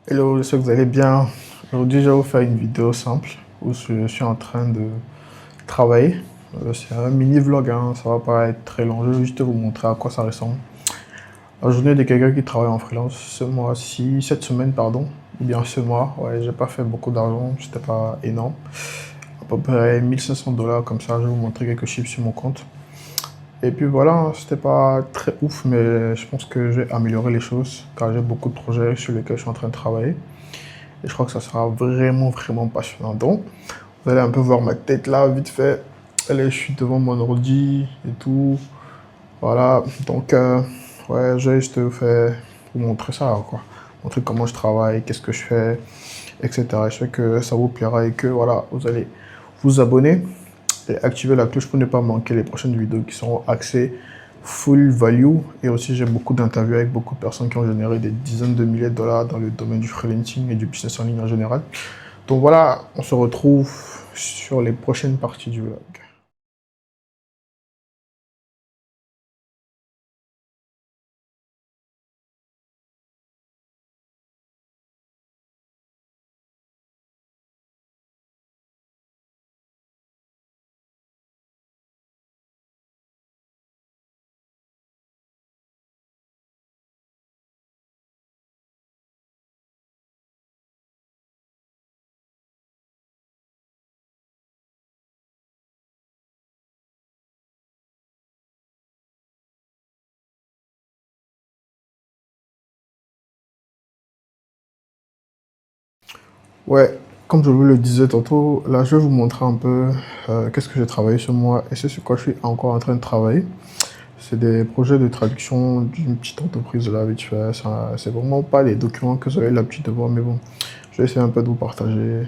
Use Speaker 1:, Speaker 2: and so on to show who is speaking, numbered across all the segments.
Speaker 1: Hello, j'espère que vous allez bien. Aujourd'hui, je vais vous faire une vidéo simple où je suis en train de travailler. C'est un mini vlog, hein, ça va pas être très long. Je vais juste vous montrer à quoi ça ressemble. La journée de quelqu'un qui travaille en freelance ce mois-ci, cette semaine, pardon, ou bien ce mois. Ouais, j'ai pas fait beaucoup d'argent, c'était pas énorme. À peu près 1500 $ comme ça. Je vais vous montrer quelques chiffres sur mon compte. Et puis voilà, c'était pas très ouf, mais je pense que je vais améliorer les choses car j'ai beaucoup de projets sur lesquels je suis en train de travailler. Et je crois que ça sera vraiment passionnant. Donc, vous allez un peu voir ma tête là, vite fait. Allez, je suis devant mon ordi et tout. Voilà. Donc, ouais, j'ai juste fait vous montrer ça, quoi. Montrer comment je travaille, qu'est-ce que je fais, etc. Je sais que ça vous plaira et que, voilà, vous allez vous abonner et activer la cloche pour ne pas manquer les prochaines vidéos qui seront axées full value. Et aussi, j'ai beaucoup d'interviews avec beaucoup de personnes qui ont généré des dizaines de milliers de dollars dans le domaine du freelancing et du business en ligne en général. Donc voilà, on se retrouve sur les prochaines parties du vlog. Ouais, comme je vous le disais tantôt, là je vais vous montrer un peu qu'est-ce que j'ai travaillé ce mois et c'est sur quoi je suis encore en train de travailler. C'est des projets de traduction d'une petite entreprise là, vite fait. C'est vraiment pas les documents que vous avez l'habitude de voir, mais bon, je vais essayer un peu de vous partager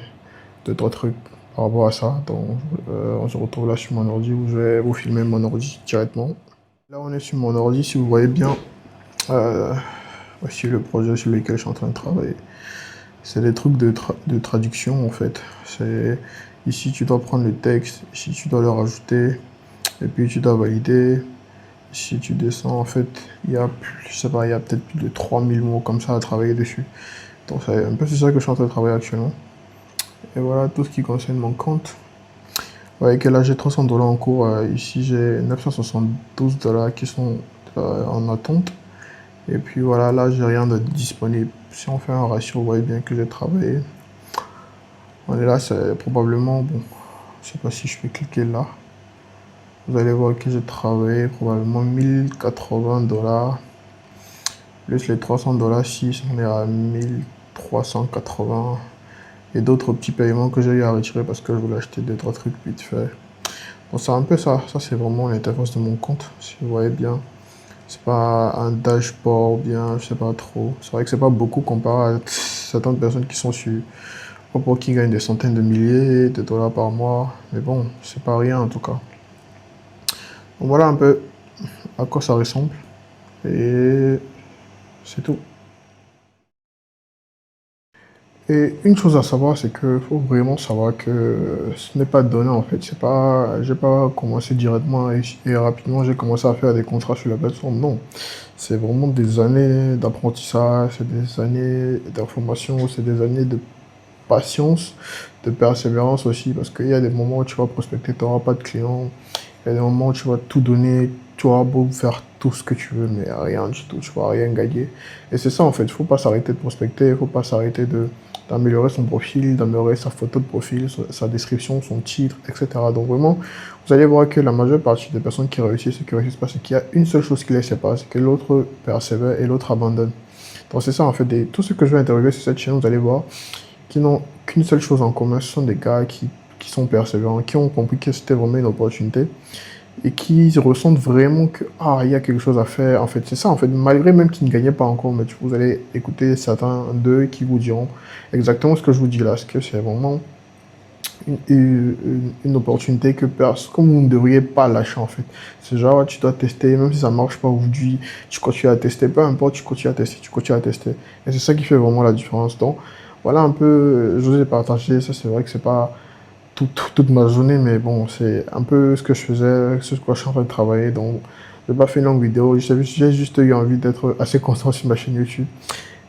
Speaker 1: deux, trois trucs par rapport à ça. Donc, on se retrouve là sur mon ordi où je vais vous filmer mon ordi directement. Là, on est sur mon ordi, si vous voyez bien. Euh, Voici le projet sur lequel je suis en train de travailler. C'est des trucs de traduction en fait. C'est ici tu dois prendre le texte, ici tu dois le rajouter, et puis tu dois valider. Si tu descends, en fait, il y a, je sais pas, il y a peut-être plus de 3000 mots comme ça à travailler dessus. Donc c'est un peu sur ça que je suis en train de travailler actuellement. Et voilà tout ce qui concerne mon compte. Ouais, que là j'ai 300 $ en cours. Ici j'ai 972 $ qui sont en attente. Et puis voilà, là j'ai rien de disponible. Si on fait un ratio, vous voyez bien que j'ai travaillé. On est là, c'est probablement, bon, je sais pas si je peux cliquer là. Vous allez voir que j'ai travaillé probablement 1080 $. Plus les 300 $ si on est à 1380. Et d'autres petits paiements que j'ai eu à retirer parce que je voulais acheter deux, trois trucs vite fait. Donc c'est un peu ça. Ça c'est vraiment l'interface de mon compte. Si vous voyez bien. C'est pas un dashboard bien, je sais pas trop. C'est vrai que c'est pas beaucoup comparé à certaines personnes qui sont sur pour qui gagnent des centaines de milliers de dollars par mois. Mais bon, c'est pas rien en tout cas. Donc voilà un peu à quoi ça ressemble. Et c'est tout. Et une chose à savoir, c'est qu'il faut vraiment savoir que ce n'est pas donné en fait. C'est pas, j'ai pas commencé directement et rapidement j'ai commencé à faire des contrats sur la plateforme. Non, c'est vraiment des années d'apprentissage, c'est des années d'information, c'est des années de patience, de persévérance aussi, parce qu'il y a des moments où tu vas prospecter, tu n'auras pas de clients. Il y a des moments où tu vas tout donner, tu auras beau faire tout ce que tu veux, mais rien du tout, tu vas rien gagner. Et c'est ça en fait, il ne faut pas s'arrêter de prospecter, il ne faut pas s'arrêter d'améliorer son profil, d'améliorer sa photo de profil, sa description, son titre, etc. Donc vraiment, vous allez voir que la majeure partie des personnes qui réussissent, ce qui réussissent pas, c'est qu'il y a une seule chose qui les sépare, c'est que l'autre persévère et l'autre abandonne. Donc c'est ça en fait, tout ce que je vais interviewer sur cette chaîne, vous allez voir, qui n'ont qu'une seule chose en commun, ce sont des gars qui sont persévérants, qui ont compris que c'était vraiment une opportunité et qui ressentent vraiment que ah, il y a quelque chose à faire. En fait, c'est ça, en fait, malgré même qu'ils ne gagnaient pas encore, mais vous allez écouter certains d'eux qui vous diront exactement ce que je vous dis là, parce que c'est vraiment une opportunité comme vous ne devriez pas lâcher en fait. C'est genre, tu dois tester, même si ça ne marche pas aujourd'hui, tu continues à tester, peu importe, tu continues à tester, tu continues à tester. Et c'est ça qui fait vraiment la différence. Donc, voilà un peu, je vous ai partagé, ça c'est vrai que c'est pas toute ma journée, mais bon, c'est un peu ce que je faisais, ce quoi je suis en train de travailler. Donc, je n'ai pas fait une longue vidéo, j'ai juste eu envie d'être assez constant sur ma chaîne YouTube.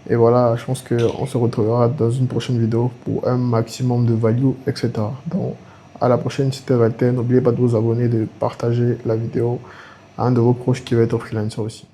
Speaker 1: Et voilà, je pense qu'on se retrouvera dans une prochaine vidéo pour un maximum de value, etc. Donc, à la prochaine, c'était Valter. N'oubliez pas de vous abonner, de partager la vidéo à un de vos proches qui va être freelancer aussi.